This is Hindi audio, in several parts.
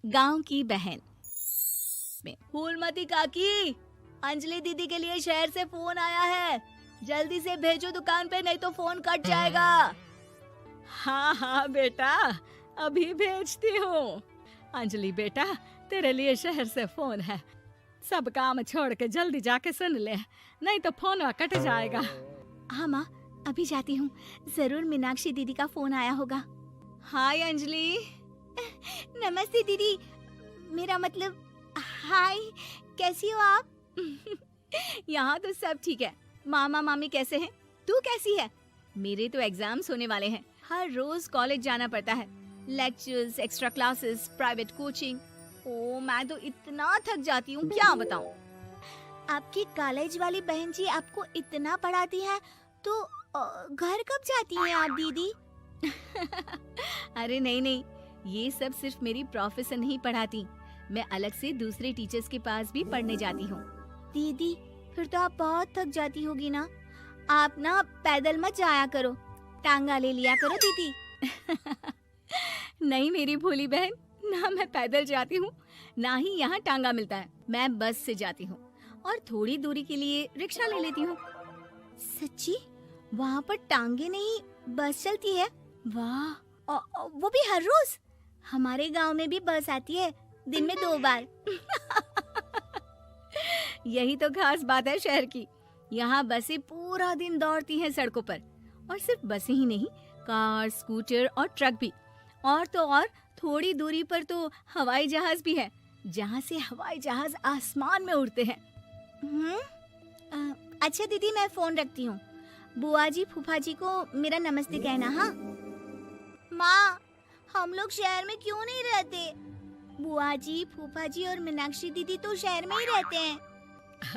गांव की बहन में। फूलमती काकी, अंजलि दीदी के लिए शहर से फोन आया है, जल्दी से भेजो दुकान पे, नहीं तो फोन कट जाएगा। हाँ हाँ बेटा, अभी भेजती हूँ। अंजलि बेटा, तेरे लिए शहर से फोन है, सब काम छोड़ के जल्दी जाके सुन ले, नहीं तो फोन कट जाएगा। हाँ माँ, अभी जाती हूँ, जरूर मीनाक्षी दीदी का फोन आया होगा। हाय अंजलि। नमस्ते दीदी, मेरा मतलब हाय, कैसी हो आप? यहाँ तो सब ठीक है। मामा मामी कैसे हैं? तू कैसी है? मेरे तो एग्जाम्स होने वाले हैं, हर रोज कॉलेज जाना पड़ता है, lectures, extra classes, private coaching. ओ मैं तो इतना थक जाती हूँ, क्या बताऊँ। आपकी कॉलेज वाली बहन जी आपको इतना पढ़ाती है, तो घर कब जाती हैं आप दीदी? अरे नहीं नहीं, ये सब सिर्फ मेरी प्रोफेसर नहीं पढ़ाती, मैं अलग से दूसरे टीचर्स के पास भी पढ़ने जाती हूँ। दीदी फिर तो आप बहुत थक जाती होगी ना, आप ना पैदल मत जाया करो, टांगा ले लिया करो दीदी। नहीं मेरी भोली बहन, ना मैं पैदल जाती हूँ, ना ही यहाँ टांगा मिलता है, मैं बस से जाती हूँ और थोड़ी दूरी के लिए रिक्शा ले लेती हूँ। सच्ची? वहाँ पर टांगे नहीं, बस चलती है? वाह, वो भी हर रोज? हमारे गांव में भी बस आती है, दिन में 2 बार। यही तो खास बात है शहर की, यहाँ बसें पूरा दिन दौड़ती हैं सड़कों पर, और सिर्फ बसें ही नहीं, कार, स्कूटर और ट्रक भी, और तो और थोड़ी दूरी पर तो हवाई जहाज भी है, जहाँ से हवाई जहाज आसमान में उड़ते हैं। अच्छा दीदी, मैं फोन रखती हूँ, बुआ जी फूफा जी को मेरा नमस्ते कहना। हाँ माँ, हम लोग शहर में क्यों नहीं रहते? बुआ जी, फूफा जी और मीनाक्षी दीदी तो शहर में ही रहते हैं।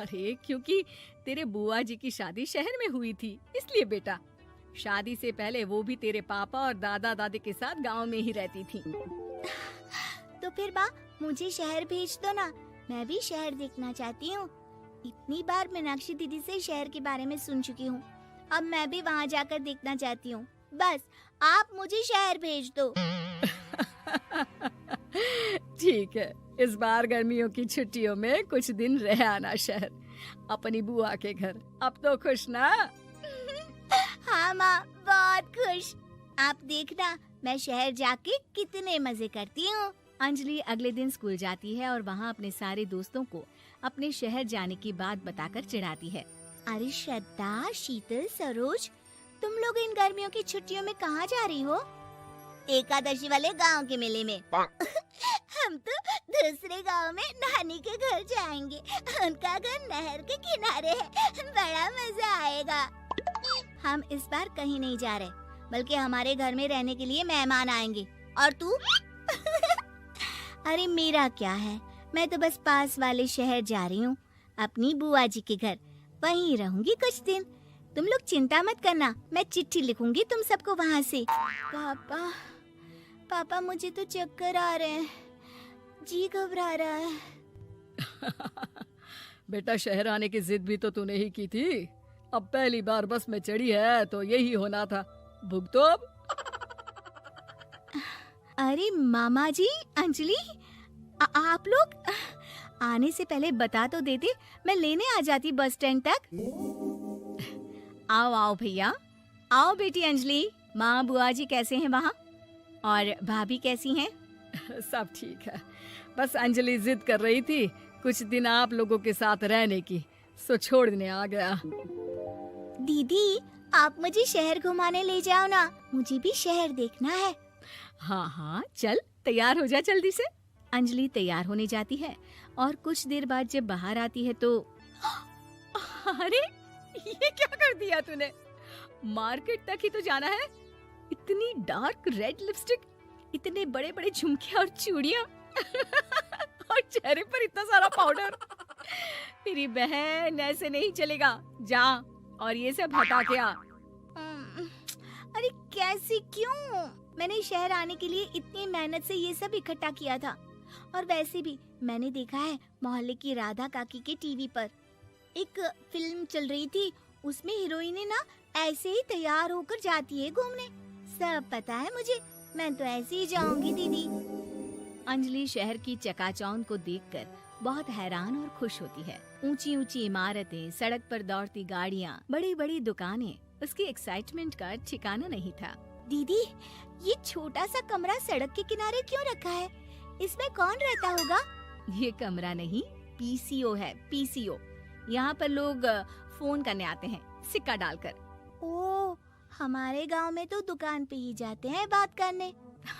अरे क्योंकि तेरे बुआ जी की शादी शहर में हुई थी, इसलिए बेटा। शादी से पहले वो भी तेरे पापा और दादा दादी के साथ गांव में ही रहती थी। तो फिर माँ, मुझे शहर भेज दो ना, मैं भी शहर देखना चाहती हूँ। इतनी बार मीनाक्षी दीदी से शहर के बारे में सुन चुकी हूँ, अब मैं भी वहाँ जाकर देखना चाहती हूँ। बस आप मुझे शहर भेज दो। ठीक है, इस बार गर्मियों की छुट्टियों में कुछ दिन रह आना शहर, अपनी बुआ के घर। अब तो खुश ना? हाँ माँ, बहुत खुश। आप देखना मैं शहर जाके कितने मजे करती हूँ। अंजलि अगले दिन स्कूल जाती है और वहाँ अपने सारे दोस्तों को अपने शहर जाने की बात बताकर चिढ़ाती है। अरे श्रद्धा, शीतल, सरोज, तुम लोग इन गर्मियों की छुट्टियों में कहाँ जा रही हो? एकादशी वाले गांव के मेले में। हम तो दूसरे गांव में नानी के घर जाएंगे, उनका घर नहर के किनारे है, बड़ा मजा आएगा। हम इस बार कहीं नहीं जा रहे, बल्कि हमारे घर में रहने के लिए मेहमान आएंगे। और तू? अरे मेरा क्या है, मैं तो बस पास वाले शहर जा रही हूँ, अपनी बुआ जी के घर, वहीं रहूंगी कुछ दिन। तुम लोग चिंता मत करना, मैं चिट्ठी लिखूंगी तुम सबको वहाँ से। पापा मुझे तो चक्कर आ रहे हैं, जी घबरा रहा है। बेटा, शहर आने की जिद भी तो तूने ही की थी, अब पहली बार बस में चढ़ी है तो यही होना था, भुगतो अब। अरे मामा जी, अंजलि, आप लोग आने से पहले बता तो देते, मैं लेने आ जाती बस स्टैंड तक। आओ आओ भैया, आओ बेटी अंजलि। माँ बुआ जी कैसे हैं वहाँ, और भाभी कैसी हैं? सब ठीक है, बस अंजलि जिद कर रही थी कुछ दिन आप लोगों के साथ रहने की, सो छोड़ने आ गया। दीदी, आप मुझे शहर घुमाने ले जाओ ना, मुझे भी शहर देखना है। हाँ हाँ चल, तैयार हो जा जल्दी से। अंजलि तैयार होने जाती है और कुछ देर बाद जब बाहर आती है तो अरे ये क्या कर दिया तूने, मार्केट तक ही तो जाना है, इतनी डार्क रेड लिपस्टिक, इतने बड़े बड़े झुमके और चूड़ियां और चेहरे पर इतना सारा पाउडर। मेरी बहन, ऐसे नहीं चलेगा, जा और ये सब हटा के आ। अरे कैसे, क्यों? मैंने शहर आने के लिए इतनी मेहनत से ये सब इकट्ठा किया था, और वैसे भी मैंने देखा है मोहल्ले की राधा काकी के टीवी पर एक फिल्म चल रही थी, उसमें हीरोइन ना ऐसे ही तैयार होकर जाती है घूमने। सब पता है मुझे, मैं तो ऐसे ही जाऊंगी दीदी। अंजलि शहर की चकाचौंध को देखकर बहुत हैरान और खुश होती है। ऊंची ऊंची इमारतें, सड़क पर दौड़ती गाड़ियाँ, बड़ी बड़ी दुकानें, उसकी एक्साइटमेंट का ठिकाना नहीं था। दीदी, ये छोटा सा कमरा सड़क के किनारे क्यों रखा है? इसमें कौन रहता होगा? ये कमरा नहीं, पीसीओ है, पीसीओ। यहाँ पर लोग फोन करने आते हैं, सिक्का डालकर। ओह, हमारे गांव में तो दुकान पे ही जाते हैं बात करने।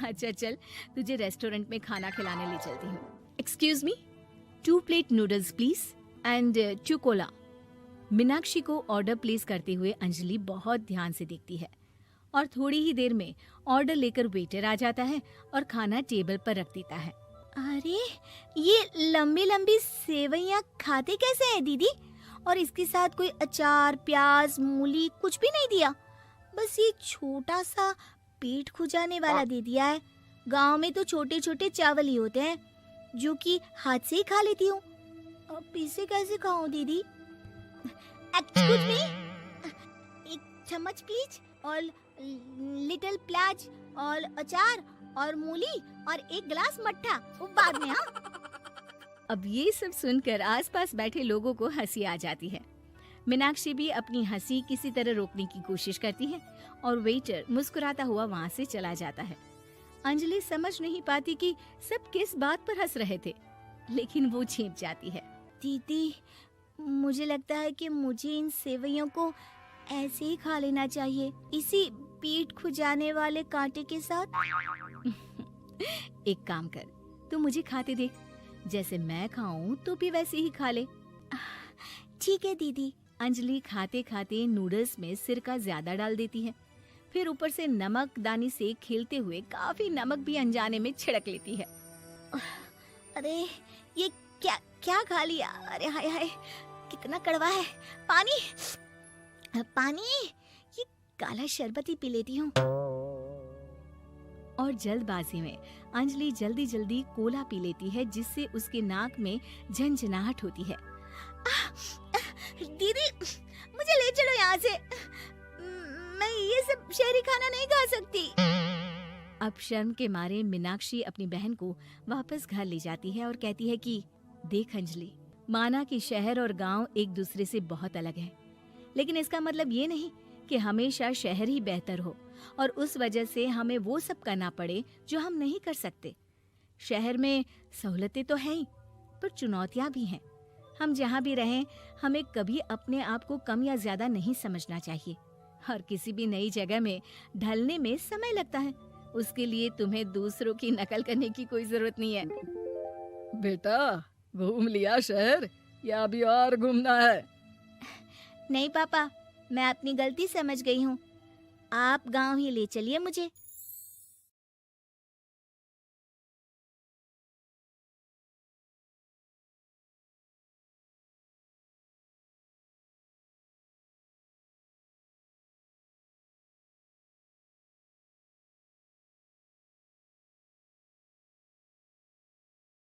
अच्छा चल, तुझे रेस्टोरेंट में खाना खिलाने ले चलती हूँ। Excuse me, 2 plate noodles please and 2 Cola. Meenakshi को ऑर्डर प्लेस करते हुए अंजलि बहुत ध्यान से देखती है और थोड़ी ही देर में ऑर्डर लेकर वेटर आ जाता है और खाना टेबल पर रख देता है। अरे, ये लंबी लंबी सेवइयाँ खाते कैसे हैं दीदी? और इसके साथ कोई अचार, प्याज, मूली कुछ भी नहीं दिया, बस ये छोटा सा पेट खुजाने वाला दे दिया है। गांव में तो छोटे छोटे चावल ही होते हैं जो कि हाथ से ही खा लेती हूँ। अब इसे कैसे खाऊं दीदी? एक्सक्यूज मी, एक चम्मच प्लीज, और लिटिल प्याज और अचार और मूली और एक गिलास मट्ठा, वो बाद में। हाँ, अब ये सब सुनकर आसपास बैठे लोगों को हंसी आ जाती है। मीनाक्षी भी अपनी हंसी किसी तरह रोकने की कोशिश करती है और वेटर मुस्कुराता हुआ वहाँ से चला जाता है। अंजलि समझ नहीं पाती कि सब किस बात पर हंस रहे थे, लेकिन वो छिप जाती है। दीदी, मुझे लगता है कि मुझे इन सेवइयों को ऐसे ही खा लेना चाहिए, इसी पेट खुजाने वाले कांटे के साथ। एक काम कर, तू मुझे खाते देख, जैसे मैं खाऊं तो भी वैसे ही खा ले। ठीक है दीदी। अंजलि खाते खाते नूडल्स में सिरका ज्यादा डाल देती है, फिर ऊपर से नमक दानी से खेलते हुए काफी नमक भी अनजाने में छिड़क लेती है। अरे, ये क्या क्या खा लिया? अरे हाय हाय, कितना कड़वा है। पानी पानी, ये काला शरबत ही पी लेती हूँ। और जल्दबाजी में अंजलि जल्दी जल्दी कोला पी लेती है, जिससे उसके नाक में झंझनाहट होती है। दीदी, मुझे ले चलो यहाँ से। मैं ये सब शहरी खाना नहीं खा सकती। अब शर्म के मारे मीनाक्षी अपनी बहन को वापस घर ले जाती है और कहती है कि देख अंजलि, माना कि शहर और गांव एक दूसरे से बहुत अलग है, लेकिन इसका मतलब ये नहीं कि हमेशा शहर ही बेहतर हो और उस वजह से हमें वो सब करना पड़े जो हम नहीं कर सकते। शहर में सहूलतें तो हैं ही, पर चुनौतियां भी हैं। हम जहाँ भी रहें, हमें कभी अपने आप को कम या ज्यादा नहीं समझना चाहिए। और किसी भी नई जगह में ढलने में समय लगता है, उसके लिए तुम्हें दूसरों की नकल करने की कोई जरूरत नहीं है। बेटा, घूम लिया शहर या अभी और घूमना है? नहीं पापा, मैं अपनी गलती समझ गई हूँ। आप गांव ही ले चलिए मुझे।